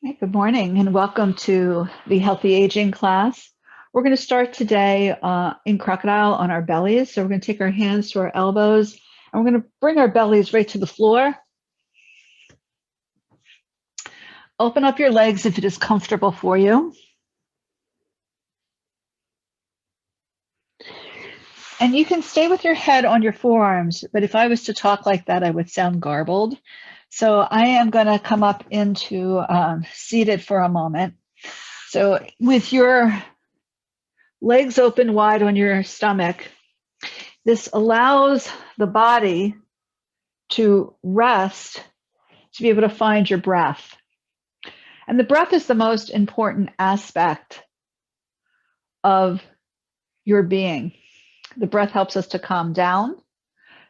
Hey, good morning and welcome to the Healthy Aging class. We're going to start today in crocodile on our bellies. So we're going to take our hands to our elbows and we're going to bring our bellies right to the floor. Open up your legs if it is comfortable for you. And you can stay with your head on your forearms, but if I was to talk like that, I would sound garbled. So I am going to come up into seated for a moment. So with your legs open wide on your stomach, this allows the body to rest, to be able to find your breath. And the breath is the most important aspect of your being. The breath helps us to calm down.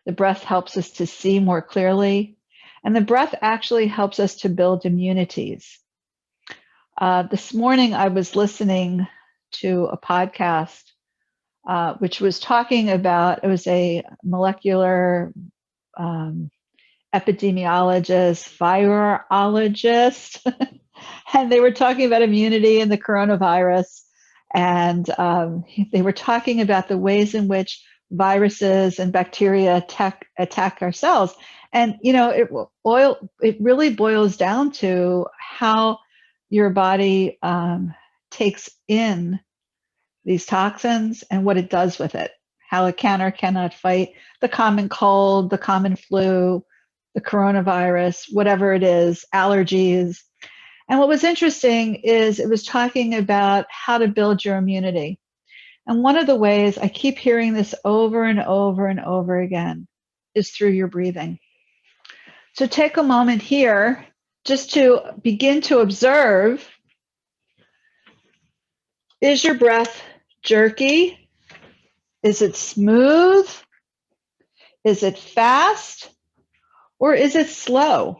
The breath helps us to see more clearly. And the breath actually helps us to build immunities. This morning, I was listening to a podcast which was talking about, it was a molecular epidemiologist, virologist, and they were talking about immunity and the coronavirus. And they were talking about the ways in which viruses and bacteria attack our cells. And, you know, it really boils down to how your body takes in these toxins and what it does with it, how it can or cannot fight the common cold, the common flu, the coronavirus, whatever it is, allergies. And what was interesting is it was talking about how to build your immunity. And one of the ways, I keep hearing this over and over and over again, is through your breathing. So take a moment here just to begin to observe, is your breath jerky? Is it smooth? Is it fast? Or is it slow?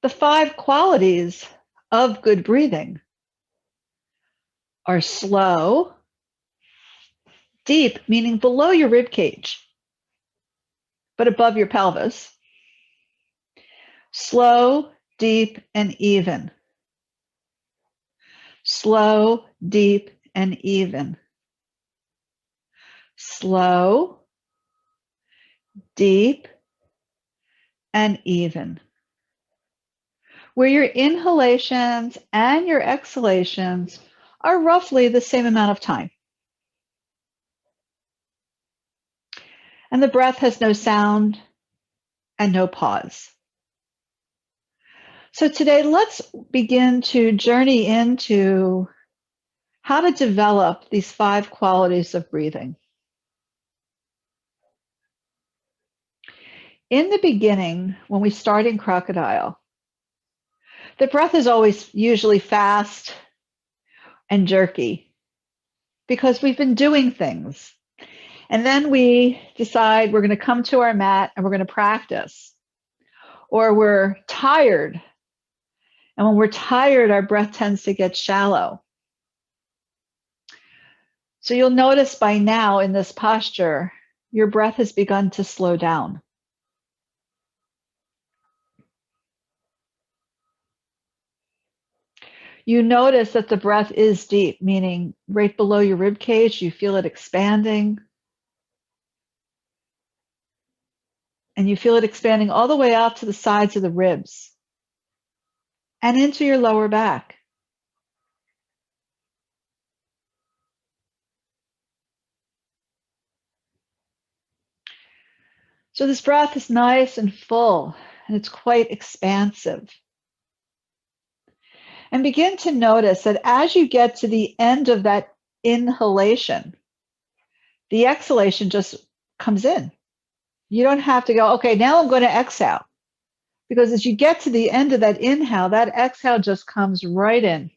The 5 qualities of good breathing are slow, deep, meaning below your rib cage, but above your pelvis. Slow, deep, and even. Slow, deep, and even. Slow, deep, and even. Where your inhalations and your exhalations are roughly the same amount of time. And the breath has no sound and no pause. So today, let's begin to journey into how to develop these 5 qualities of breathing. In the beginning, when we start in crocodile, the breath is always usually fast and jerky because we've been doing things. And then we decide we're going to come to our mat and we're going to practice. Or we're tired. And when we're tired, our breath tends to get shallow. So you'll notice by now in this posture, your breath has begun to slow down. You notice that the breath is deep, meaning right below your rib cage, you feel it expanding. And you feel it expanding all the way out to the sides of the ribs and into your lower back. So this breath is nice and full, and it's quite expansive. And begin to notice that as you get to the end of that inhalation, the exhalation just comes in. You don't have to go, okay, now I'm going to exhale. Because as you get to the end of that inhale, that exhale just comes right in.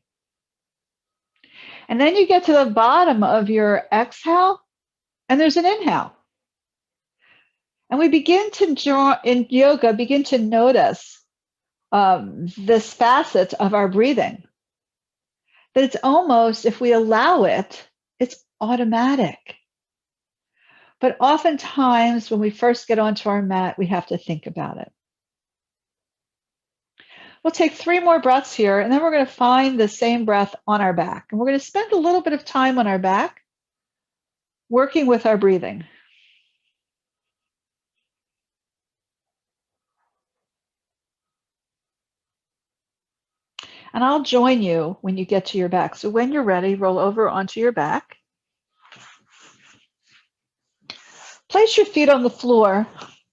And then you get to the bottom of your exhale, and there's an inhale. And we begin to draw in yoga, begin to notice this facet of our breathing. But it's almost, if we allow it, it's automatic. But oftentimes when we first get onto our mat, we have to think about it. We'll take 3 more breaths here, and then we're going to find the same breath on our back. And we're going to spend a little bit of time on our back working with our breathing. And I'll join you when you get to your back. So when you're ready, roll over onto your back. Place your feet on the floor,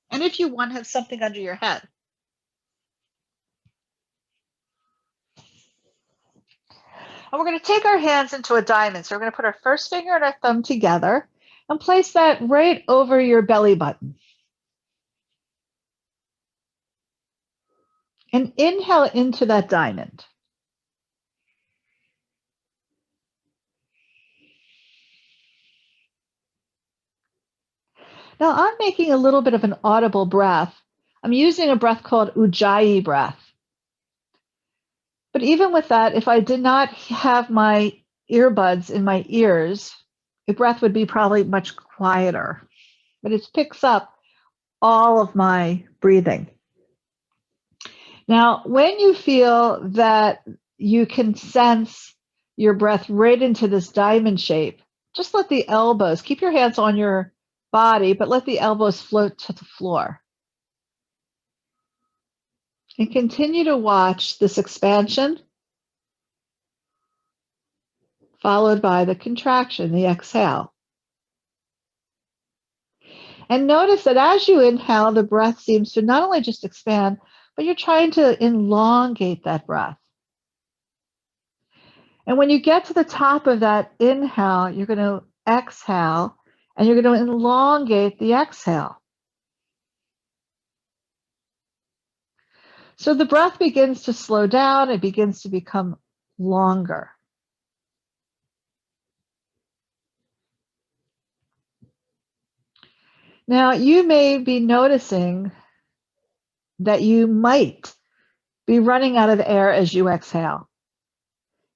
and if you want, have something under your head. And we're going to take our hands into a diamond. So we're going to put our first finger and our thumb together and place that right over your belly button. And inhale into that diamond. Now I'm making a little bit of an audible breath. I'm using a breath called Ujjayi breath. But even with that, if I did not have my earbuds in my ears, the breath would be probably much quieter. But it picks up all of my breathing. Now, when you feel that you can sense your breath right into this diamond shape, just let the elbows, keep your hands on your body, but let the elbows float to the floor. And continue to watch this expansion, followed by the contraction, the exhale. And notice that as you inhale, the breath seems to not only just expand, but you're trying to elongate that breath. And when you get to the top of that inhale, you're going to exhale, and you're going to elongate the exhale. So the breath begins to slow down, it begins to become longer. Now, you may be noticing that you might be running out of air as you exhale.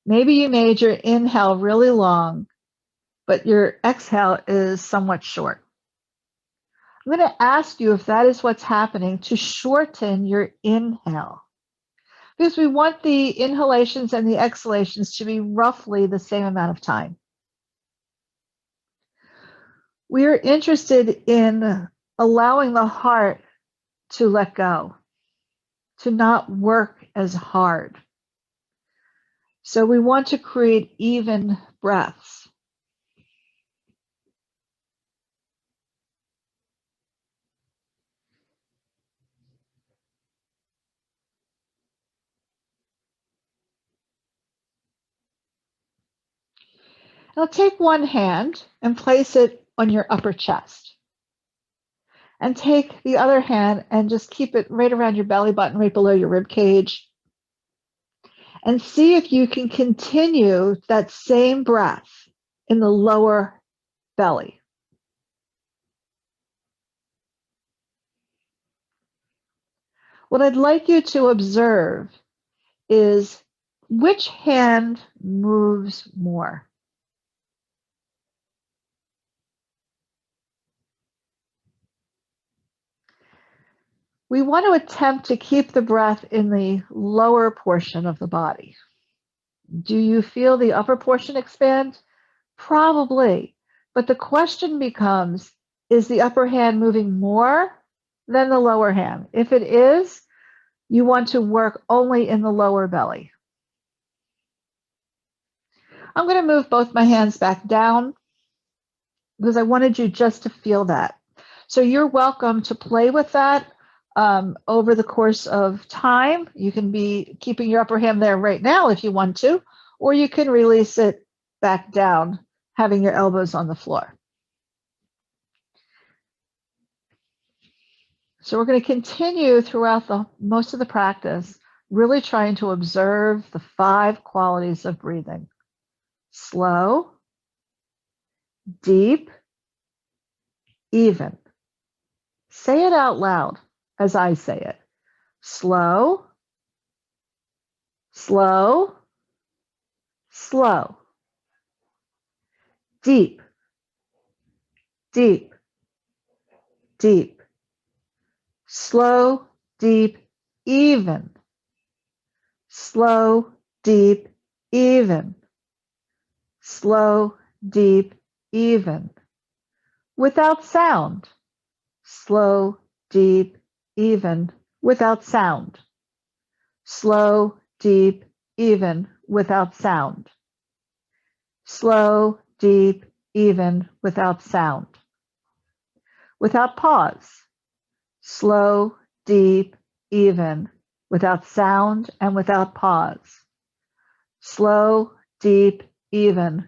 Maybe you made your inhale really long, but your exhale is somewhat short. I'm going to ask you if that is what's happening to shorten your inhale, because we want the inhalations and the exhalations to be roughly the same amount of time. We are interested in allowing the heart to let go, to not work as hard. So we want to create even breaths. Now take one hand and place it on your upper chest. And take the other hand and just keep it right around your belly button, right below your rib cage. And see if you can continue that same breath in the lower belly. What I'd like you to observe is which hand moves more. We want to attempt to keep the breath in the lower portion of the body. Do you feel the upper portion expand? Probably. But the question becomes, is the upper hand moving more than the lower hand? If it is, you want to work only in the lower belly. I'm going to move both my hands back down because I wanted you just to feel that. So you're welcome to play with that over the course of time. You can be keeping your upper hand there right now if you want to, or you can release it back down, having your elbows on the floor. So we're going to continue throughout most of the practice, really trying to observe the 5 qualities of breathing. Slow, deep, even. Say it out loud as I say it. Slow, slow, slow, deep, deep, deep, slow, deep, even, slow, deep, even, slow, deep, even, without sound, slow, deep, even, without sound, slow, deep, even, without sound, slow, deep, even, without sound, without pause, slow, deep, even, without sound and without pause, slow, deep, even,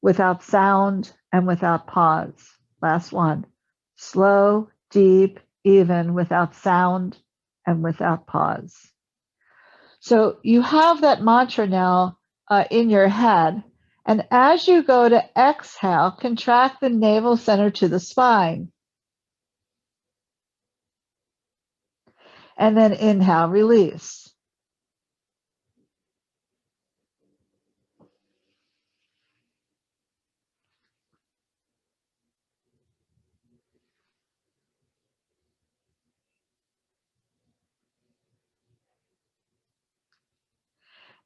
without sound and without pause. Last one. Slow, deep, even, without sound and without pause. So you have that mantra now in your head. And as you go to exhale, contract the navel center to the spine. And then inhale, release.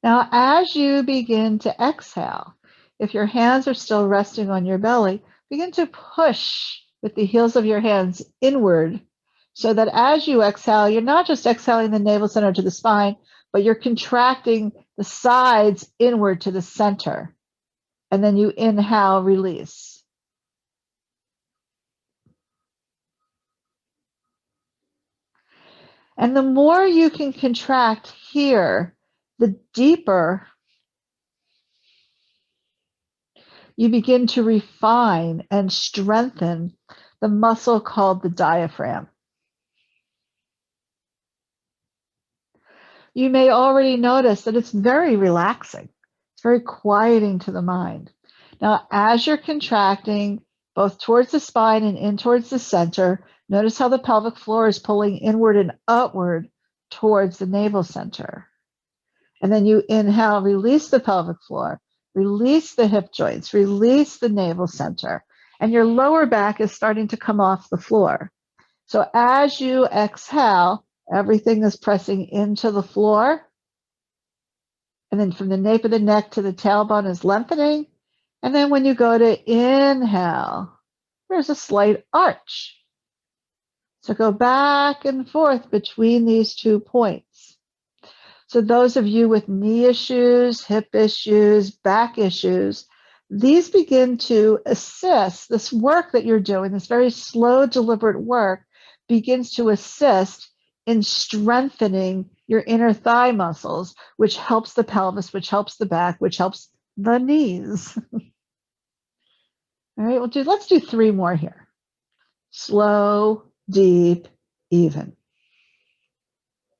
Now, as you begin to exhale, if your hands are still resting on your belly, begin to push with the heels of your hands inward so that as you exhale, you're not just exhaling the navel center to the spine, but you're contracting the sides inward to the center. And then you inhale, release. And the more you can contract here, the deeper you begin to refine and strengthen the muscle called the diaphragm. You may already notice that it's very relaxing. It's very quieting to the mind. Now, as you're contracting both towards the spine and in towards the center, notice how the pelvic floor is pulling inward and upward towards the navel center. And then you inhale, release the pelvic floor, release the hip joints, release the navel center, and your lower back is starting to come off the floor. So as you exhale, everything is pressing into the floor. And then from the nape of the neck to the tailbone is lengthening. And then when you go to inhale, there's a slight arch. So go back and forth between these 2 points. So those of you with knee issues, hip issues, back issues, these begin to assist. This work that you're doing, this very slow, deliberate work, begins to assist in strengthening your inner thigh muscles, which helps the pelvis, which helps the back, which helps the knees. All right, let's do 3 more here. Slow, deep, even.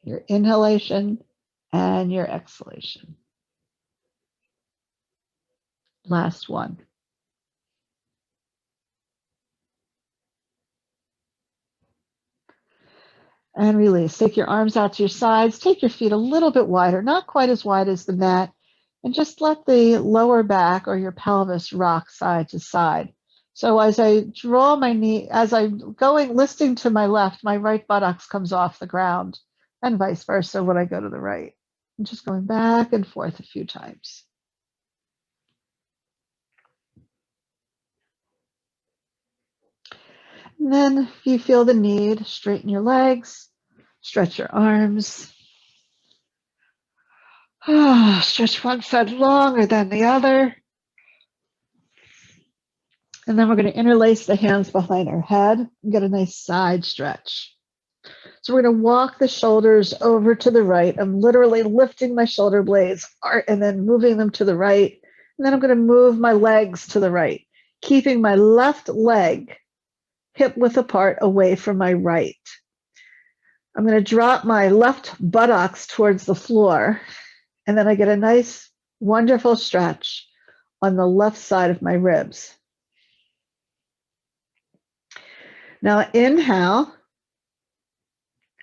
Your inhalation and your exhalation. Last one. And release. Take your arms out to your sides. Take your feet a little bit wider, not quite as wide as the mat, and just let the lower back or your pelvis rock side to side. So as I draw my knee, as I'm going, listing to my left, my right buttocks comes off the ground, and vice versa when I go to the right. I'm just going back and forth a few times. And then if you feel the need, straighten your legs, stretch your arms. Stretch one side longer than the other. And then we're going to interlace the hands behind our head and get a nice side stretch. So we're going to walk the shoulders over to the right. I'm literally lifting my shoulder blades and then moving them to the right. And then I'm going to move my legs to the right, keeping my left leg hip width apart away from my right. I'm going to drop my left buttocks towards the floor. And then I get a nice, wonderful stretch on the left side of my ribs. Now inhale,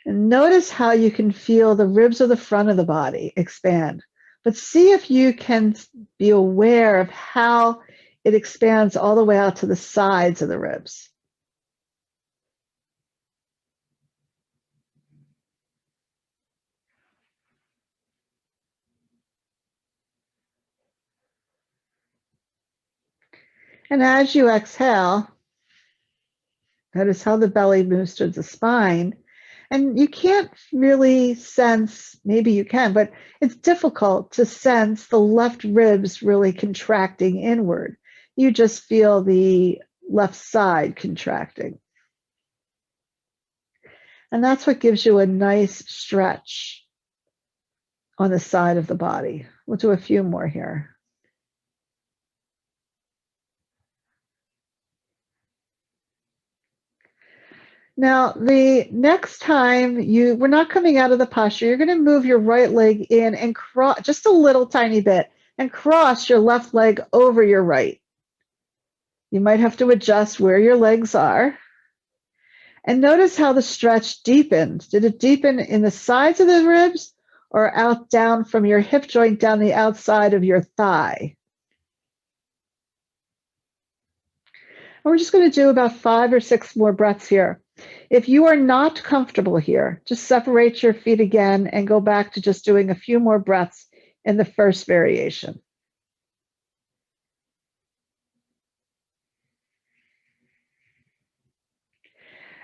and notice how you can feel the ribs of the front of the body expand. but see if you can be aware of how it expands all the way out to the sides of the ribs. And as you exhale, notice how the belly moves towards the spine. And you can't really sense, maybe you can, but it's difficult to sense the left ribs really contracting inward. You just feel the left side contracting. And that's what gives you a nice stretch on the side of the body. We'll do a few more here. Now, the next time we're not coming out of the posture, you're going to move your right leg in and cross just a little tiny bit and cross your left leg over your right. You might have to adjust where your legs are. And notice how the stretch deepened. Did it deepen in the sides of the ribs or out down from your hip joint down the outside of your thigh? And we're just going to do about 5 or 6 more breaths here. If you are not comfortable here, just separate your feet again and go back to just doing a few more breaths in the first variation.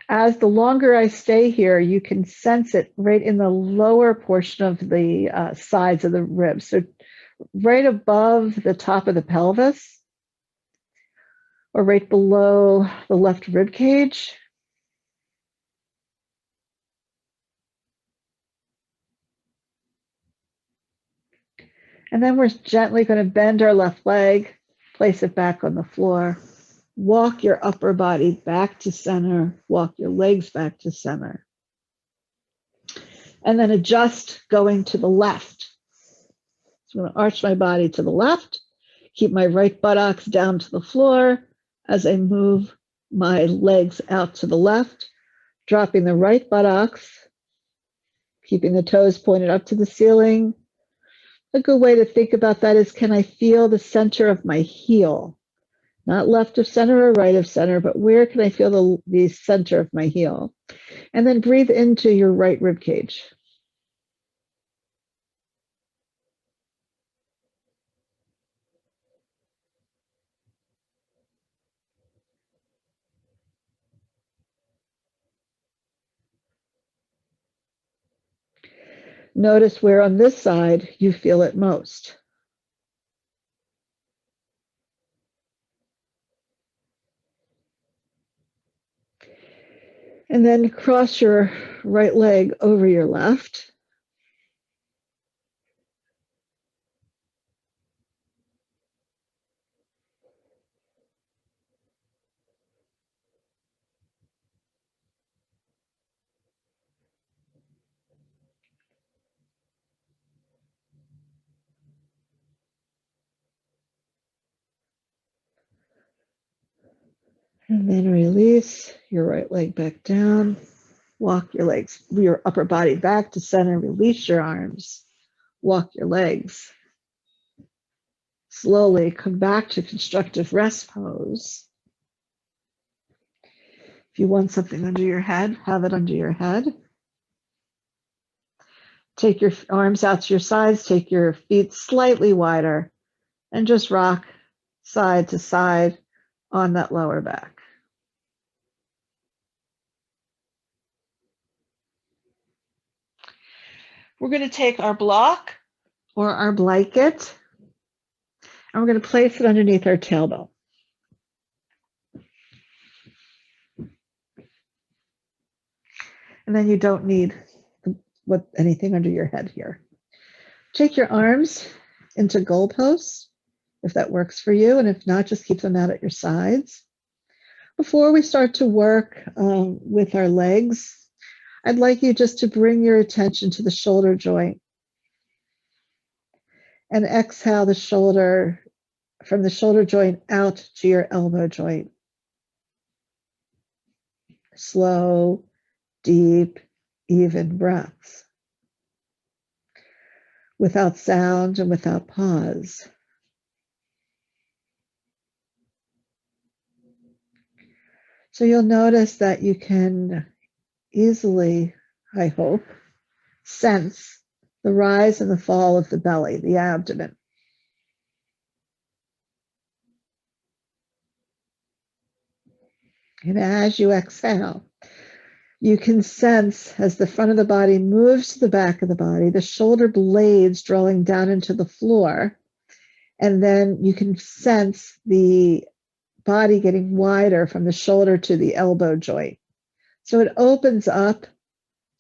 As the longer I stay here, you can sense it right in the lower portion of the sides of the ribs. So right above the top of the pelvis or right below the left rib cage. And then we're gently going to bend our left leg, place it back on the floor. Walk your upper body back to center. Walk your legs back to center. And then adjust going to the left. So I'm going to arch my body to the left, keep my right buttocks down to the floor as I move my legs out to the left, dropping the right buttocks, keeping the toes pointed up to the ceiling. A good way to think about that is, can I feel the center of my heel? Not left of center or right of center, but where can I feel the center of my heel? And then breathe into your right rib cage. Notice where on this side you feel it most. And then cross your right leg over your left. And then release your right leg back down. Walk your upper body back to center. Release your arms. Walk your legs. Slowly come back to constructive rest pose. If you want something under your head, have it under your head. Take your arms out to your sides. Take your feet slightly wider and just rock side to side on that lower back. We're going to take our block or our blanket and we're going to place it underneath our tailbone. And then you don't need anything under your head here. Take your arms into goalposts if that works for you, and if not, just keep them out at your sides. Before we start to work with our legs, I'd like you just to bring your attention to the shoulder joint and exhale the shoulder from the shoulder joint out to your elbow joint. Slow, deep, even breaths. without sound and without pause. So you'll notice that you can easily, I hope, sense the rise and the fall of the belly, the abdomen. And as you exhale, you can sense as the front of the body moves to the back of the body, the shoulder blades drawing down into the floor. And then you can sense the body getting wider from the shoulder to the elbow joint. So it opens up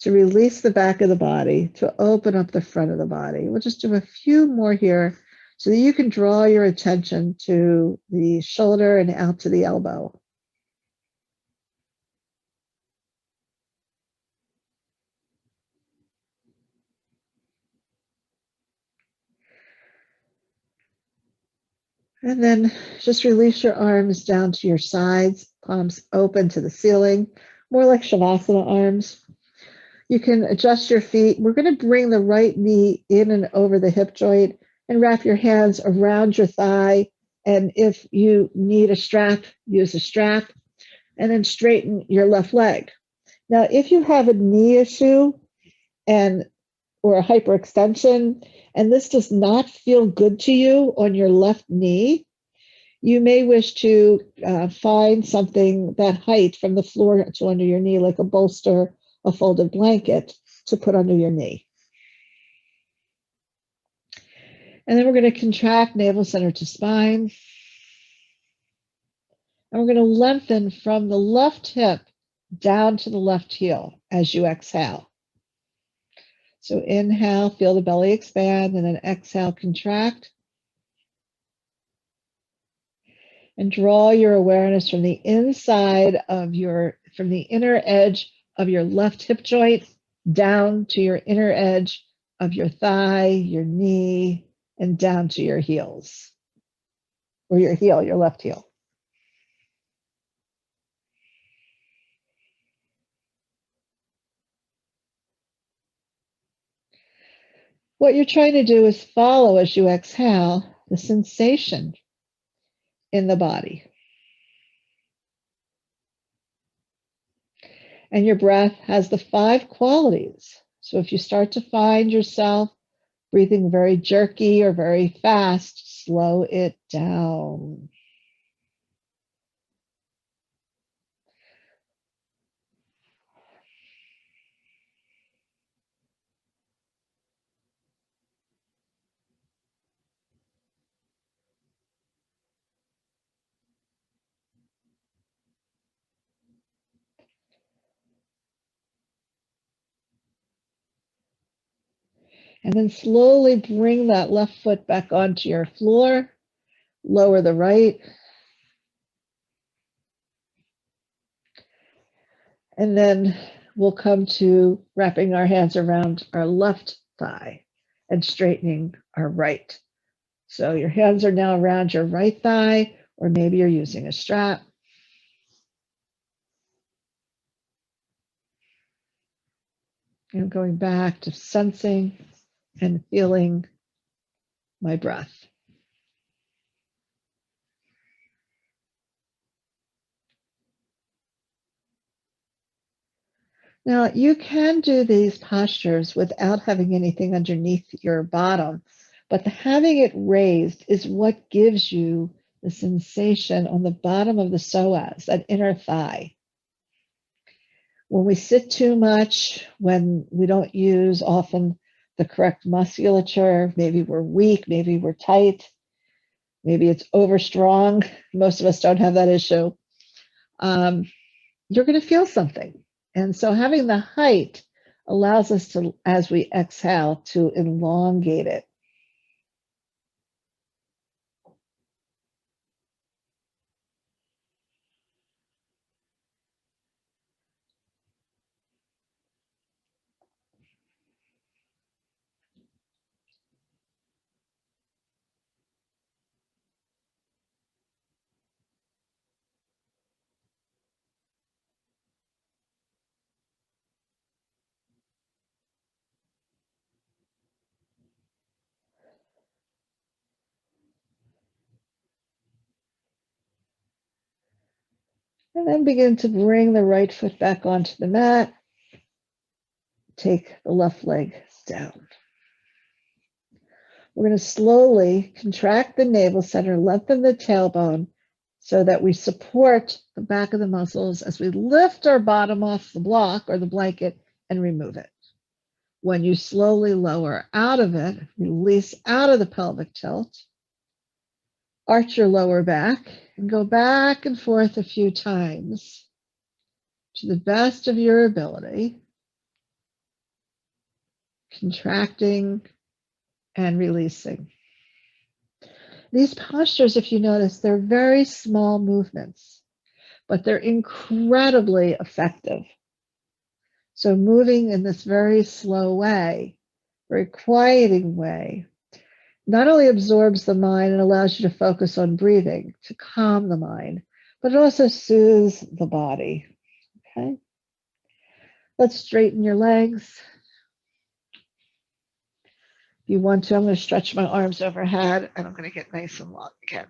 to release the back of the body, to open up the front of the body. We'll just do a few more here so that you can draw your attention to the shoulder and out to the elbow. And then just release your arms down to your sides, palms open to the ceiling, more like Shavasana arms. You can adjust your feet. We're going to bring the right knee in and over the hip joint and wrap your hands around your thigh. And if you need a strap, use a strap, and then straighten your left leg. Now, if you have a knee issue and or a hyperextension, and this does not feel good to you on your left knee, you may wish to find something that height from the floor to under your knee, like a bolster, a folded blanket, to put under your knee. And then we're going to contract navel center to spine. And we're going to lengthen from the left hip down to the left heel as you exhale. So inhale, feel the belly expand, and then exhale, contract. And draw your awareness from the inside of from the inner edge of your left hip joint down to your inner edge of your thigh, your knee, and down to your heels, or your heel, your left heel. What you're trying to do is follow, as you exhale, the sensation in the body. And your breath has the 5 qualities. So if you start to find yourself breathing very jerky or very fast, slow it down. And then slowly bring that left foot back onto your floor. Lower the right. And then we'll come to wrapping our hands around our left thigh and straightening our right. So your hands are now around your right thigh, or maybe you're using a strap. And going back to sensing and feeling my breath. Now, you can do these postures without having anything underneath your bottom, but having it raised is what gives you the sensation on the bottom of the psoas, that inner thigh. When we sit too much, when we don't use often the correct musculature, maybe we're weak, maybe we're tight, maybe it's overstrong. Most of us don't have that issue. You're going to feel something. And so having the height allows us to, as we exhale, to elongate it. And then begin to bring the right foot back onto the mat. Take the left leg down. We're going to slowly contract the navel center, lengthen the tailbone so that we support the back of the muscles as we lift our bottom off the block or the blanket and remove it. When you slowly lower out of it, release out of the pelvic tilt, arch your lower back and go back and forth a few times to the best of your ability, contracting and releasing. These postures, if you notice, they're very small movements, but they're incredibly effective. So moving in this very slow way, very quieting way, not only absorbs the mind and allows you to focus on breathing to calm the mind, but it also soothes the body. Okay. Let's straighten your legs. If you want to, I'm going to stretch my arms overhead and I'm going to get nice and long again.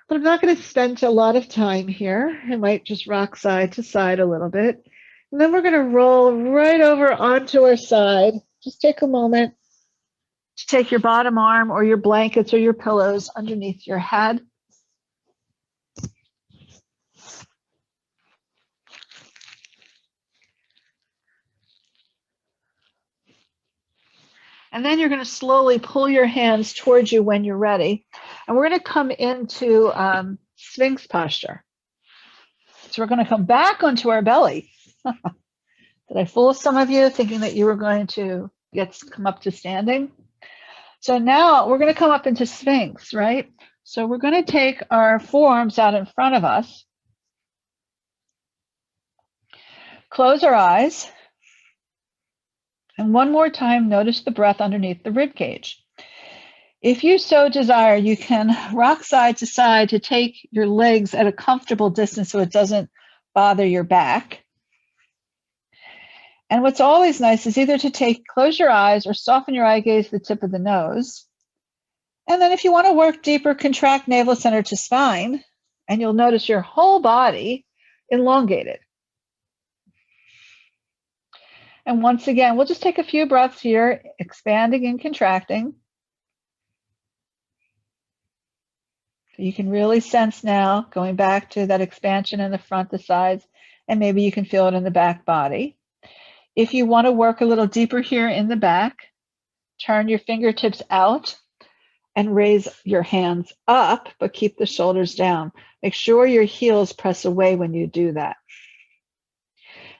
But I'm not going to spend a lot of time here. I might just rock side to side a little bit. And then we're going to roll right over onto our side. Just take a moment to take your bottom arm or your blankets or your pillows underneath your head. And then you're going to slowly pull your hands towards you when you're ready. And we're going to come into Sphinx posture. So we're going to come back onto our belly. Did I fool some of you thinking that you were going to come up to standing? So now we're going to come up into Sphinx, right? So we're going to take our forearms out in front of us. Close our eyes. And one more time, notice the breath underneath the rib cage. If you so desire, you can rock side to side to take your legs at a comfortable distance so it doesn't bother your back. And what's always nice is either to close your eyes or soften your eye gaze to the tip of the nose. And then if you want to work deeper, contract navel center to spine, and you'll notice your whole body elongated. And once again, we'll just take a few breaths here, expanding and contracting. You can really sense now, going back to that expansion in the front, the sides, and maybe you can feel it in the back body. If you want to work a little deeper here in the back, turn your fingertips out and raise your hands up, but keep the shoulders down. Make sure your heels press away when you do that.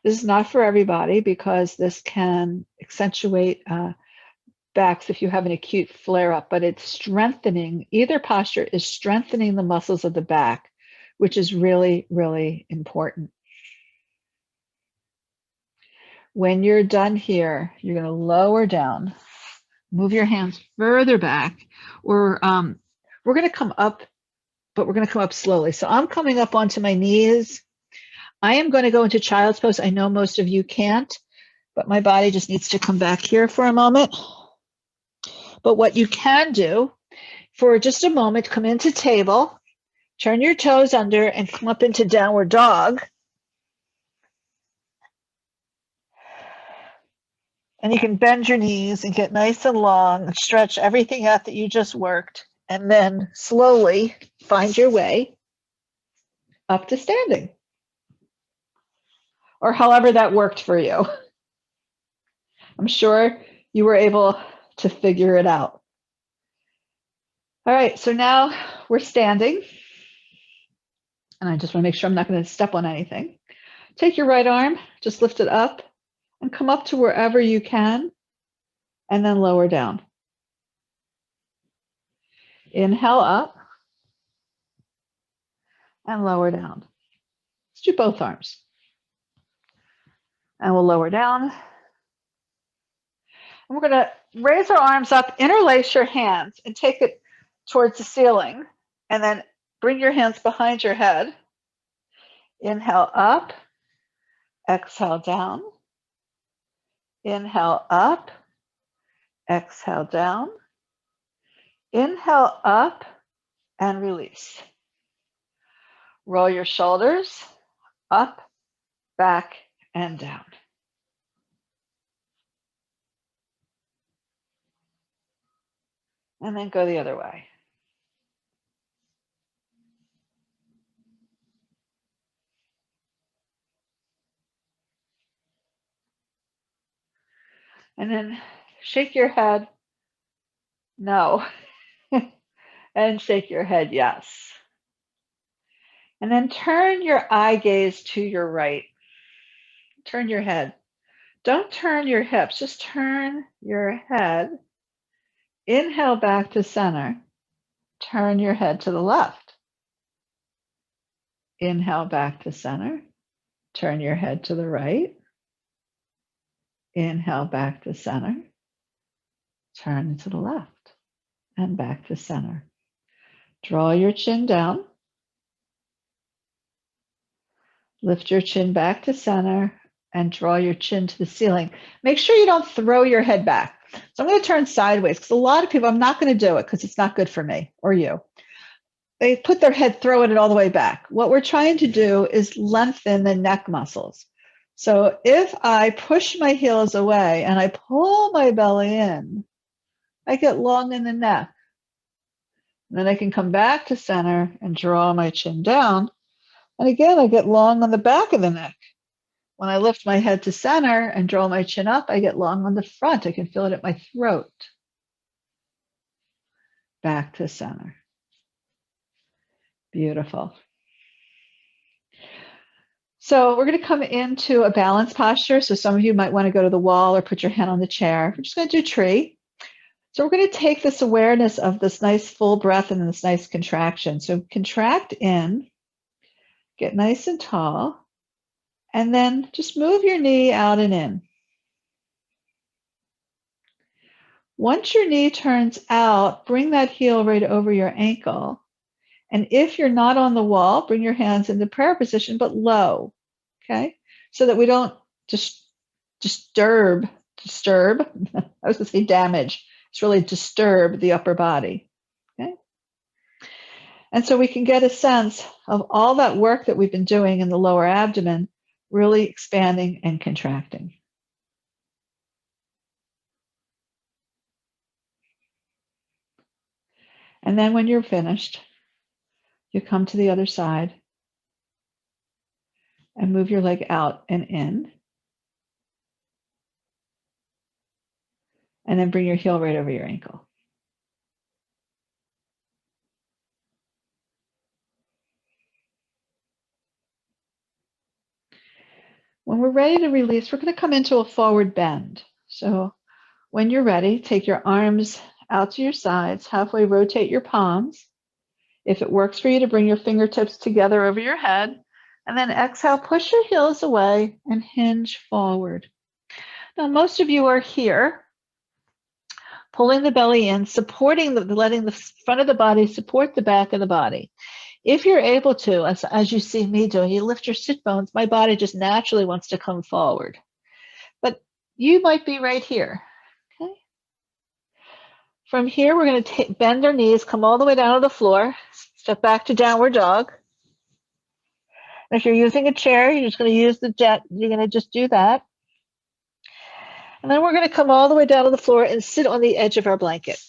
This is not for everybody because this can accentuate backs if you have an acute flare-up, but it's strengthening. Either posture is strengthening the muscles of the back, which is really, really important. When you're done here, you're going to lower down, move your hands further back, or we're going to come up, but we're going to come up slowly. So I'm coming up onto my knees. I am going to go into child's pose. I know most of you can't, but my body just needs to come back here for a moment. But what you can do for just a moment, come into table, turn your toes under and come up into downward dog. And you can bend your knees and get nice and long and stretch everything out that you just worked. And then slowly find your way up to standing. Or however that worked for you. I'm sure you were able to figure it out. All right, so now we're standing. And I just want to make sure I'm not going to step on anything. Take your right arm, just lift it up and come up to wherever you can, and then lower down. Inhale up and lower down. Let's do both arms. And we'll lower down. And we're going to raise our arms up, interlace your hands, and take it towards the ceiling. And then bring your hands behind your head. Inhale up, exhale down. Inhale up, exhale down. Inhale up and release. Roll your shoulders up, back, and down. And then go the other way. And then shake your head, no. And shake your head, yes. And then turn your eye gaze to your right. Turn your head. Don't turn your hips, just turn your head. Inhale back to center. Turn your head to the left. Inhale back to center. Turn your head to the right. Inhale back to center. Turn to the left and back to center. Draw your chin down. Lift your chin back to center and draw your chin to the ceiling. Make sure you don't throw your head back. So I'm going to turn sideways because a lot of people, I'm not going to do it because it's not good for me or you. They put their head, throwing it all the way back. What we're trying to do is lengthen the neck muscles. So if I push my heels away and I pull my belly in, I get long in the neck. And then I can come back to center and draw my chin down. And again, I get long on the back of the neck. When I lift my head to center and draw my chin up, I get long on the front. I can feel it at my throat. Back to center. Beautiful. So we're going to come into a balance posture. So some of you might want to go to the wall or put your hand on the chair. We're just going to do tree. So we're going to take this awareness of this nice full breath and this nice contraction. So contract in, get nice and tall, and then just move your knee out and in. Once your knee turns out, bring that heel right over your ankle. And if you're not on the wall, bring your hands into prayer position, but low, okay? So that we don't just disturb, I was gonna say damage. It's really disturb the upper body, okay? And so we can get a sense of all that work that we've been doing in the lower abdomen, really expanding and contracting. And then when you're finished, you come to the other side and move your leg out and in. And then bring your heel right over your ankle. When we're ready to release, we're going to come into a forward bend. So when you're ready, take your arms out to your sides, halfway rotate your palms. If it works for you to bring your fingertips together over your head, and then exhale, push your heels away and hinge forward. Now, most of you are here, pulling the belly in, supporting, letting the front of the body support the back of the body. If you're able to, as you see me doing, you lift your sit bones, my body just naturally wants to come forward. But you might be right here, okay? From here, we're going to bend our knees, come all the way down to the floor, step back to downward dog. And if you're using a chair, you're just going to use the jet, you're going to just do that. And then we're going to come all the way down to the floor and sit on the edge of our blanket.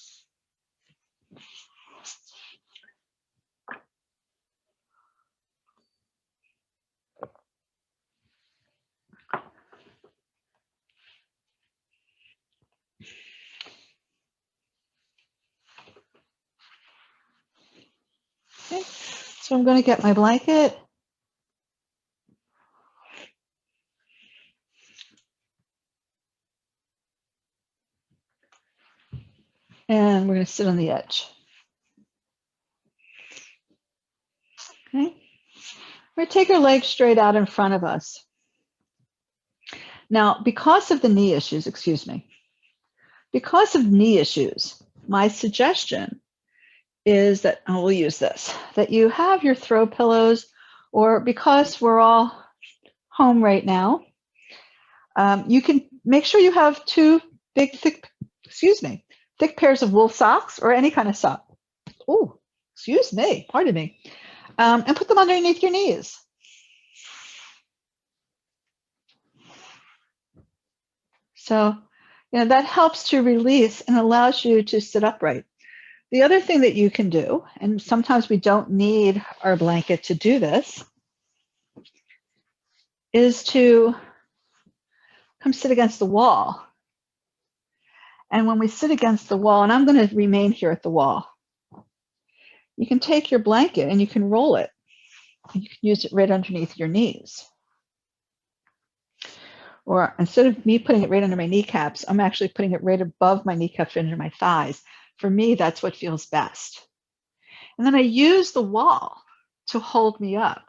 Okay, so I'm going to get my blanket. And we're going to sit on the edge. Okay. We're going to take our legs straight out in front of us. Now, because of the knee issues, because of knee issues, my suggestion is that, and we'll use this, that you have your throw pillows, or because we're all home right now, you can make sure you have two big, thick pairs of wool socks or any kind of sock. Oh, excuse me, pardon me. and put them underneath your knees. So, that helps to release and allows you to sit upright. The other thing that you can do, and sometimes we don't need our blanket to do this, is to come sit against the wall. And when we sit against the wall, and I'm going to remain here at the wall, you can take your blanket and you can roll it. You can use it right underneath your knees. Or instead of me putting it right under my kneecaps, I'm actually putting it right above my kneecaps, right under my thighs. For me, that's what feels best. And then I use the wall to hold me up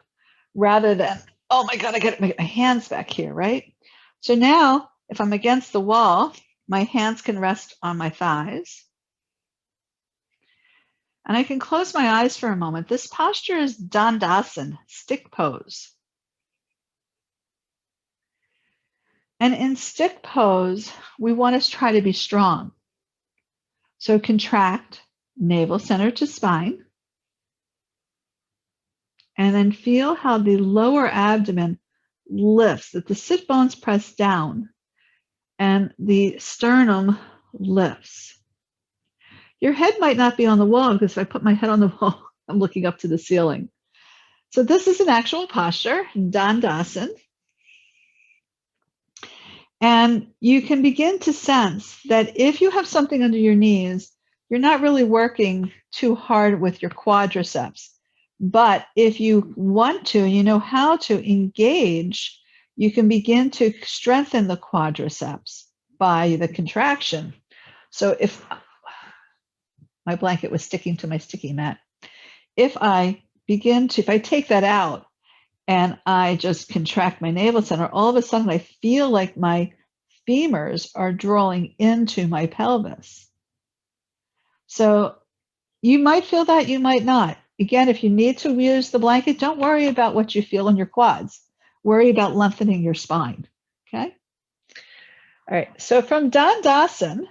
rather than, oh my God, I got to get my hands back here, right? So now if I'm against the wall, my hands can rest on my thighs. And I can close my eyes for a moment. This posture is Dandasana, stick pose. And in stick pose, we want to try to be strong. So contract navel center to spine. And then feel how the lower abdomen lifts, that the sit bones press down and the sternum lifts. Your head might not be on the wall because if I put my head on the wall, I'm looking up to the ceiling. So this is an actual posture, Dandasana. And you can begin to sense that if you have something under your knees, you're not really working too hard with your quadriceps. But if you want to, you know how to engage, you can begin to strengthen the quadriceps by the contraction. So if my blanket was sticking to my sticky mat, if I take that out and I just contract my navel center, all of a sudden I feel like my femurs are drawing into my pelvis. So you might feel that, you might not. Again, if you need to use the blanket, don't worry about what you feel in your quads. Worry about lengthening your spine, okay? All right, so from Dandasana,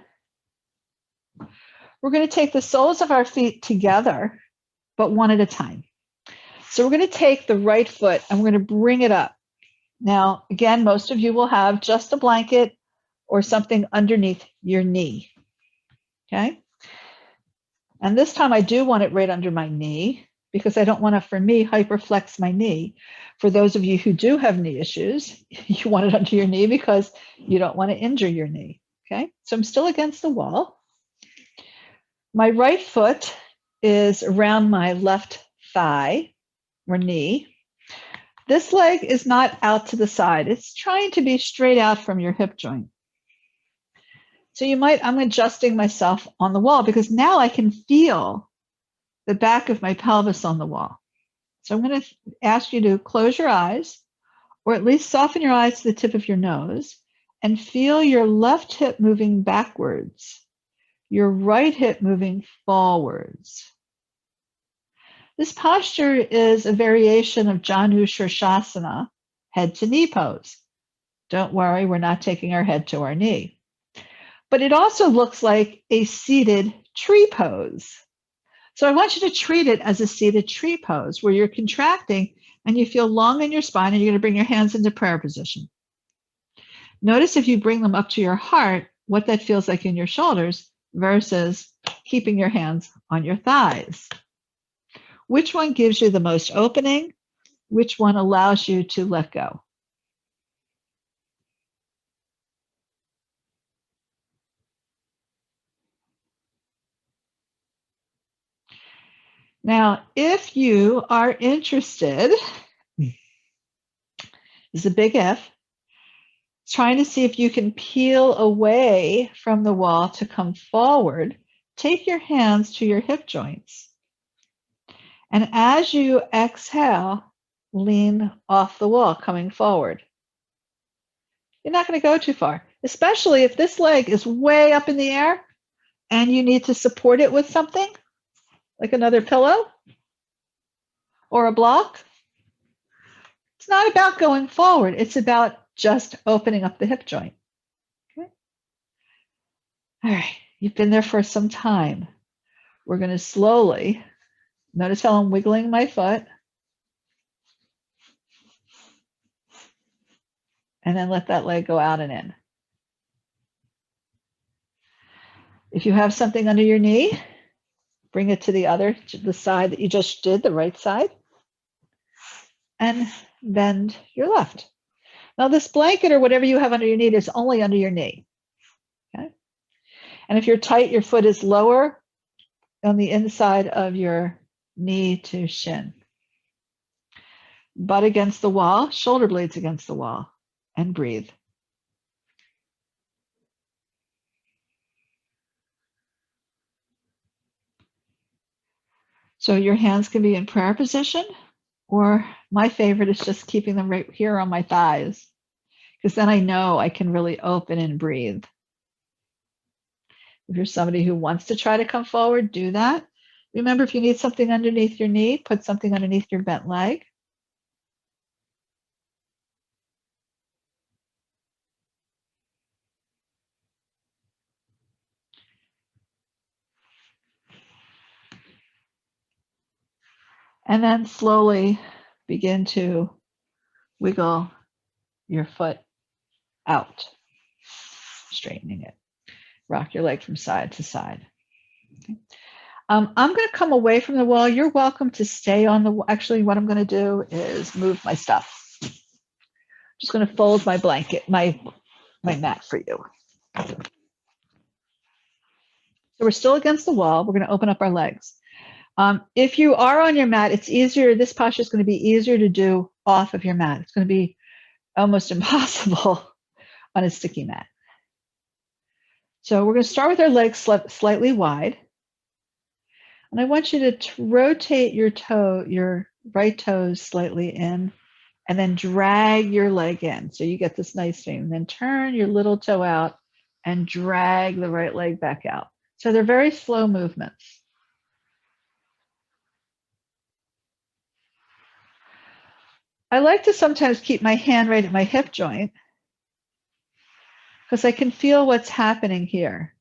we're going to take the soles of our feet together, but one at a time. So we're going to take the right foot and we're going to bring it up. Now, again, most of you will have just a blanket or something underneath your knee, okay? And this time I do want it right under my knee because I don't want to, for me, hyperflex my knee. For those of you who do have knee issues, you want it under your knee because you don't want to injure your knee, okay? So I'm still against the wall. My right foot is around my left thigh or knee. This leg is not out to the side. It's trying to be straight out from your hip joint. So I'm adjusting myself on the wall because now I can feel the back of my pelvis on the wall. So I'm going to ask you to close your eyes, or at least soften your eyes to the tip of your nose, and feel your left hip moving backwards, your right hip moving forwards. This posture is a variation of Janu Shirshasana, head to knee pose. Don't worry, we're not taking our head to our knee. But it also looks like a seated tree pose. So I want you to treat it as a seated tree pose where you're contracting and you feel long in your spine and you're going to bring your hands into prayer position. Notice if you bring them up to your heart, what that feels like in your shoulders versus keeping your hands on your thighs. Which one gives you the most opening? Which one allows you to let go? Now, if you are interested, this is a big if, trying to see if you can peel away from the wall to come forward, take your hands to your hip joints. And as you exhale, lean off the wall, coming forward. You're not going to go too far, especially if this leg is way up in the air and you need to support it with something, like another pillow or a block. It's not about going forward. It's about just opening up the hip joint. Okay. All right. You've been there for some time. We're going to slowly, notice how I'm wiggling my foot. And then let that leg go out and in. If you have something under your knee, bring it to the side that you just did, the right side, and bend your left. Now this blanket or whatever you have under your knee is only under your knee. Okay? And if you're tight, your foot is lower on the inside of your knee to shin. Butt against the wall, shoulder blades against the wall, and breathe. So your hands can be in prayer position, or my favorite is just keeping them right here on my thighs, because then I know I can really open and breathe. If you're somebody who wants to try to come forward, do that. Remember, if you need something underneath your knee, put something underneath your bent leg. And then slowly begin to wiggle your foot out, straightening it. Rock your leg from side to side. Okay. I'm going to come away from the wall. You're welcome to stay on the wall. Actually, what I'm going to do is move my stuff. I'm just going to fold my blanket, my mat for you. So we're still against the wall. We're going to open up our legs. If you are on your mat, it's easier. This posture is going to be easier to do off of your mat. It's going to be almost impossible on a sticky mat. So we're going to start with our legs slightly wide. And I want you to rotate your right toes slightly in, and then drag your leg in. So you get this nice thing. And then turn your little toe out and drag the right leg back out. So they're very slow movements. I like to sometimes keep my hand right at my hip joint because I can feel what's happening here.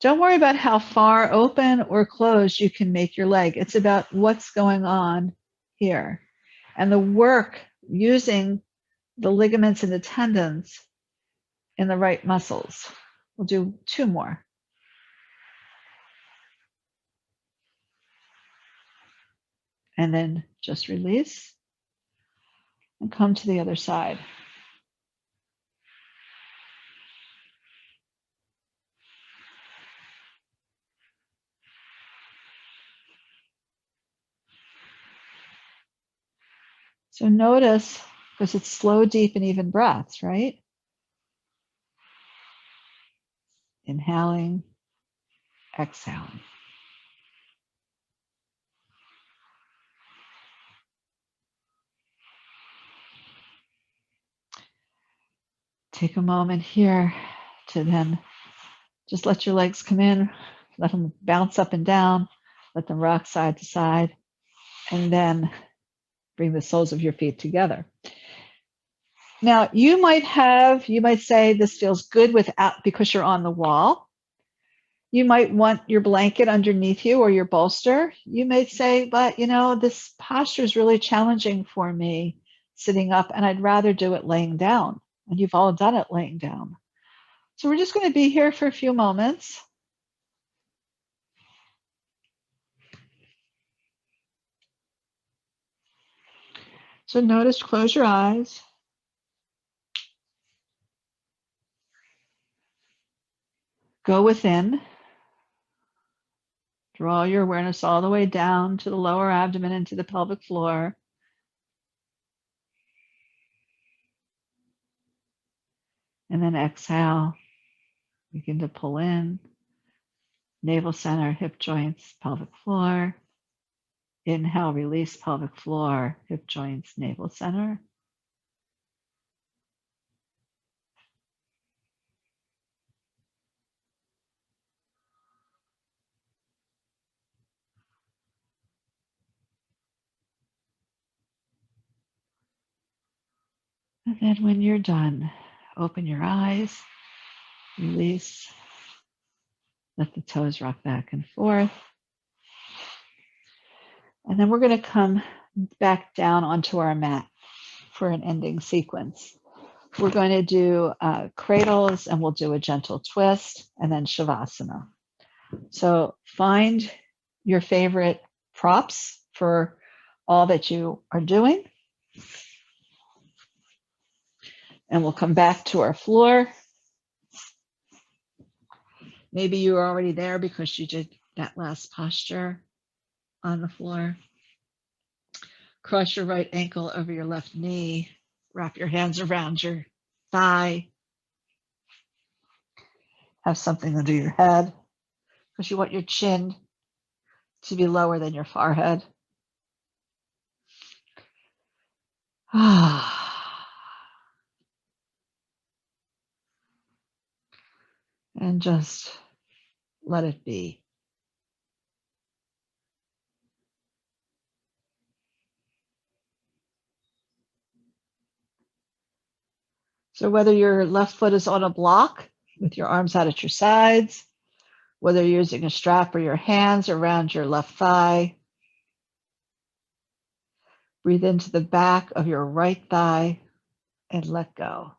Don't worry about how far open or closed you can make your leg. It's about what's going on here. And the work using the ligaments and the tendons in the right muscles. We'll do 2 more. And then just release and come to the other side. So notice, because it's slow, deep, and even breaths, right? Inhaling, exhaling. Take a moment here to then just let your legs come in, let them bounce up and down, let them rock side to side, and then bring the soles of your feet together. Now, you might say this feels good because you're on the wall. You might want your blanket underneath you or your bolster. You may say, but this posture is really challenging for me sitting up, and I'd rather do it laying down. And you've all done it laying down. So we're just going to be here for a few moments. So notice, close your eyes. Go within. Draw your awareness all the way down to the lower abdomen and to the pelvic floor. And then exhale. Begin to pull in. Navel center, hip joints, pelvic floor. Inhale, release, pelvic floor, hip joints, navel center. And then when you're done, open your eyes, release, let the toes rock back and forth. And then we're going to come back down onto our mat for an ending sequence. We're going to do cradles, and we'll do a gentle twist, and then Shavasana. So find your favorite props for all that you are doing. And we'll come back to our floor. Maybe you were already there because you did that last posture on the floor. Cross your right ankle over your left knee. Wrap your hands around your thigh. Have something under your head because you want your chin to be lower than your forehead. And just let it be. So whether your left foot is on a block with your arms out at your sides, whether you're using a strap or your hands around your left thigh, breathe into the back of your right thigh and let go.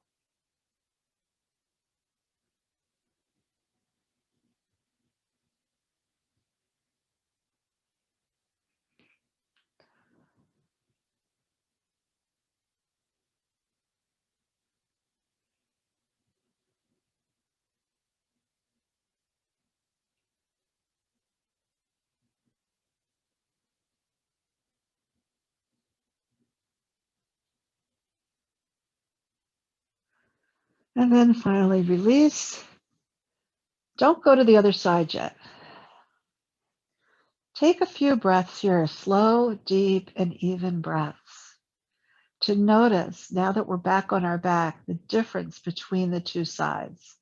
And then finally release. Don't go to the other side yet. Take a few breaths here, slow, deep, and even breaths, to notice, now that we're back on our back, the difference between the two sides.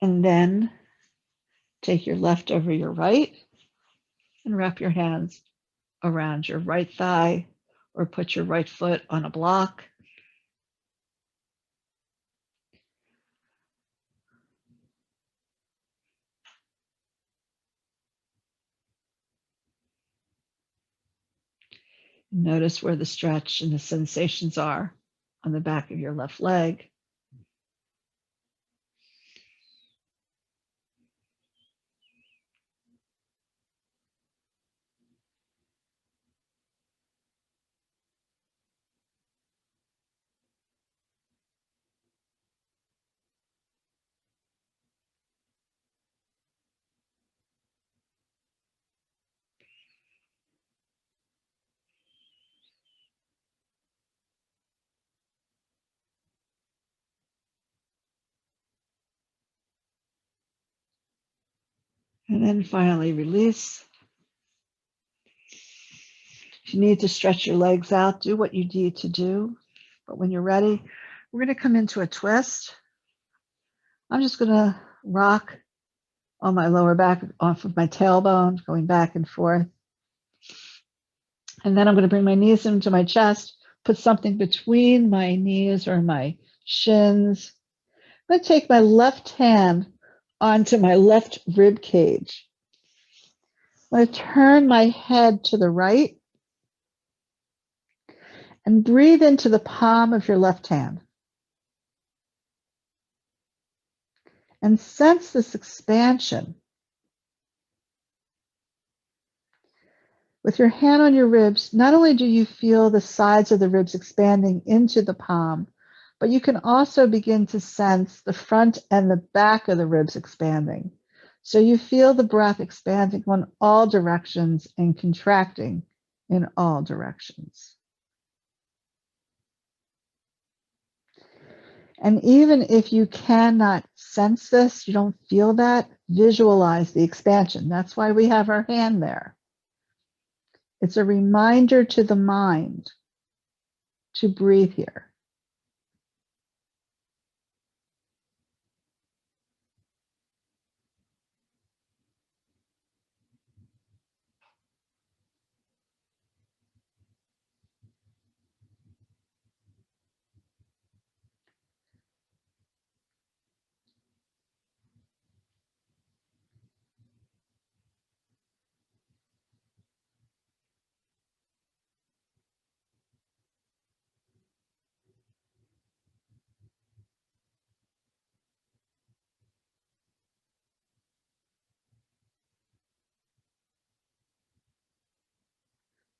And then take your left over your right and wrap your hands around your right thigh or put your right foot on a block. Notice where the stretch and the sensations are on the back of your left leg. And then finally release. If you need to stretch your legs out, do what you need to do. But when you're ready, we're going to come into a twist. I'm just going to rock on my lower back off of my tailbone, going back and forth. And then I'm going to bring my knees into my chest, put something between my knees or my shins. I'm going to take my left hand onto my left rib cage. I'm going to turn my head to the right and breathe into the palm of your left hand. And sense this expansion. With your hand on your ribs, not only do you feel the sides of the ribs expanding into the palm, but you can also begin to sense the front and the back of the ribs expanding. So you feel the breath expanding in all directions and contracting in all directions. And even if you cannot sense this, you don't feel that, visualize the expansion. That's why we have our hand there. It's a reminder to the mind to breathe here.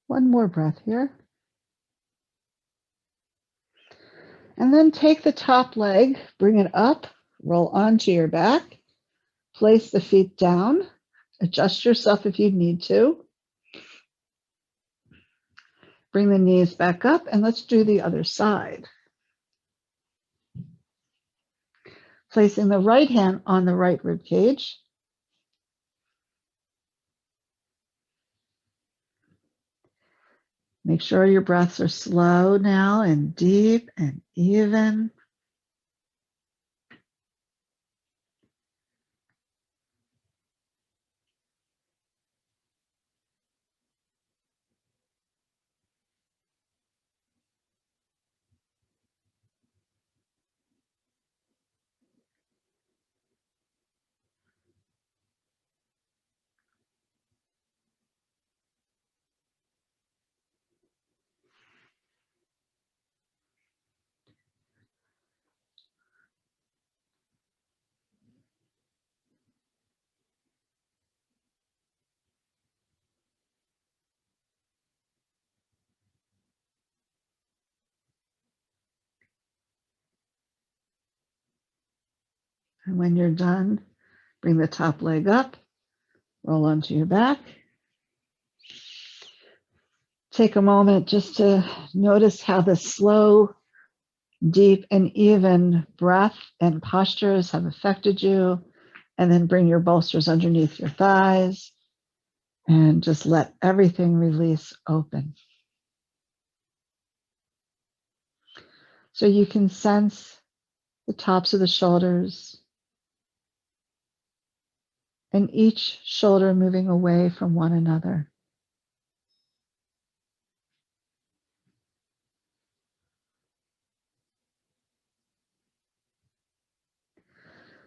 One more breath here. And then take the top leg, bring it up, roll onto your back, place the feet down, adjust yourself if you need to. Bring the knees back up, and let's do the other side. Placing the right hand on the right rib cage. Make sure your breaths are slow now and deep and even. And when you're done, bring the top leg up, roll onto your back. Take a moment just to notice how the slow, deep, and even breath and postures have affected you. And then bring your bolsters underneath your thighs and just let everything release open. So you can sense the tops of the shoulders and each shoulder moving away from one another.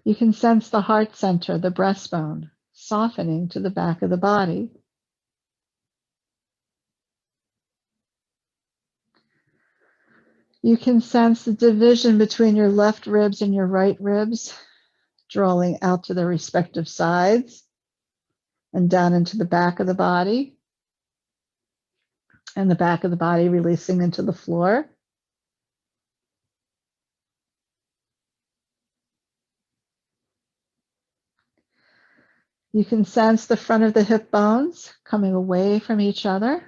You can sense the heart center, the breastbone, softening to the back of the body. You can sense the division between your left ribs and your right ribs, drawing out to their respective sides and down into the back of the body, and the back of the body releasing into the floor. You can sense the front of the hip bones coming away from each other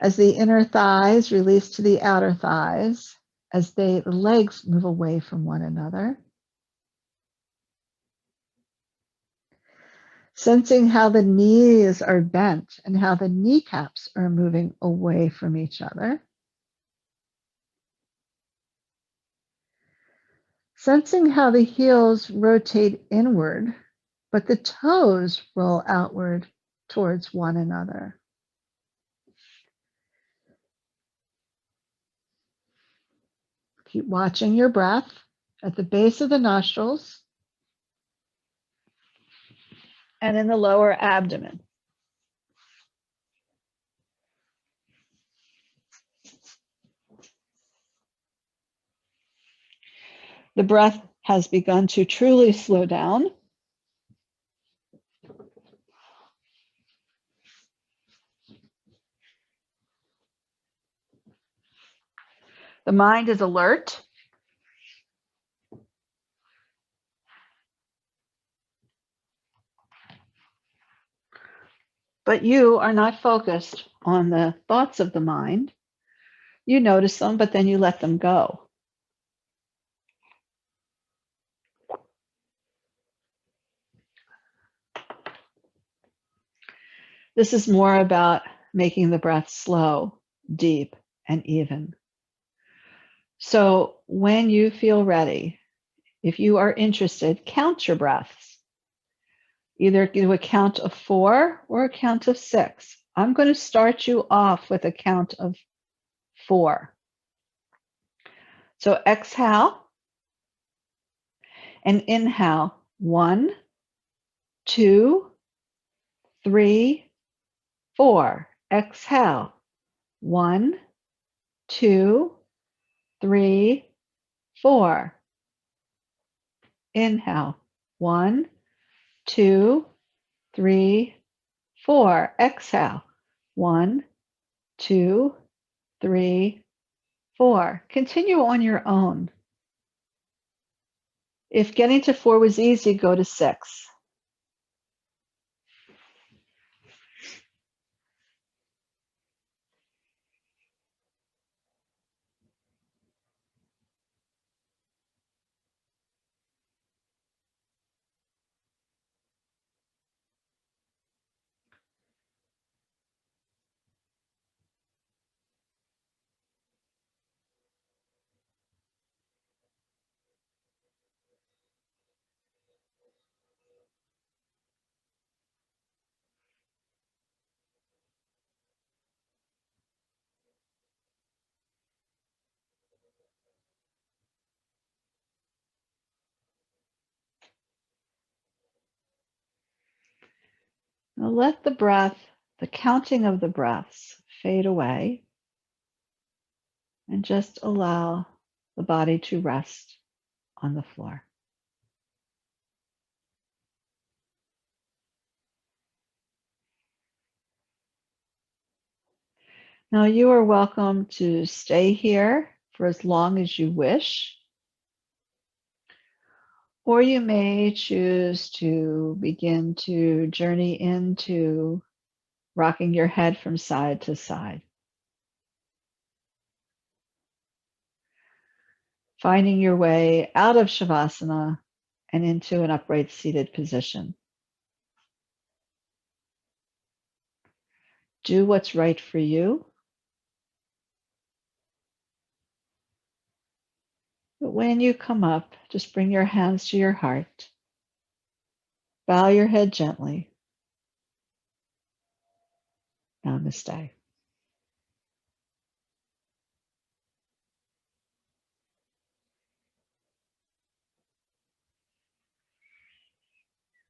as the inner thighs release to the outer thighs, as the legs move away from one another. Sensing how the knees are bent and how the kneecaps are moving away from each other. Sensing how the heels rotate inward, but the toes roll outward towards one another. Keep watching your breath at the base of the nostrils and in the lower abdomen. The breath has begun to truly slow down. The mind is alert. But you are not focused on the thoughts of the mind. You notice them, but then you let them go. This is more about making the breath slow, deep, and even. So when you feel ready, if you are interested, count your breaths. Either do a count of 4 or a count of 6. I'm going to start you off with a count of 4. So exhale and inhale. 1, 2, 3, 4. Exhale. 1, 2, 3, 4. Inhale. 1, 2, 3, 4. Exhale. 1, 2, 3, 4. Continue on your own. If getting to 4 was easy, go to 6. Now let the breath, the counting of the breaths fade away, and just allow the body to rest on the floor. Now you are welcome to stay here for as long as you wish, or you may choose to begin to journey into rocking your head from side to side, finding your way out of Shavasana and into an upright seated position. Do what's right for you. But when you come up, just bring your hands to your heart. Bow your head gently. Namaste.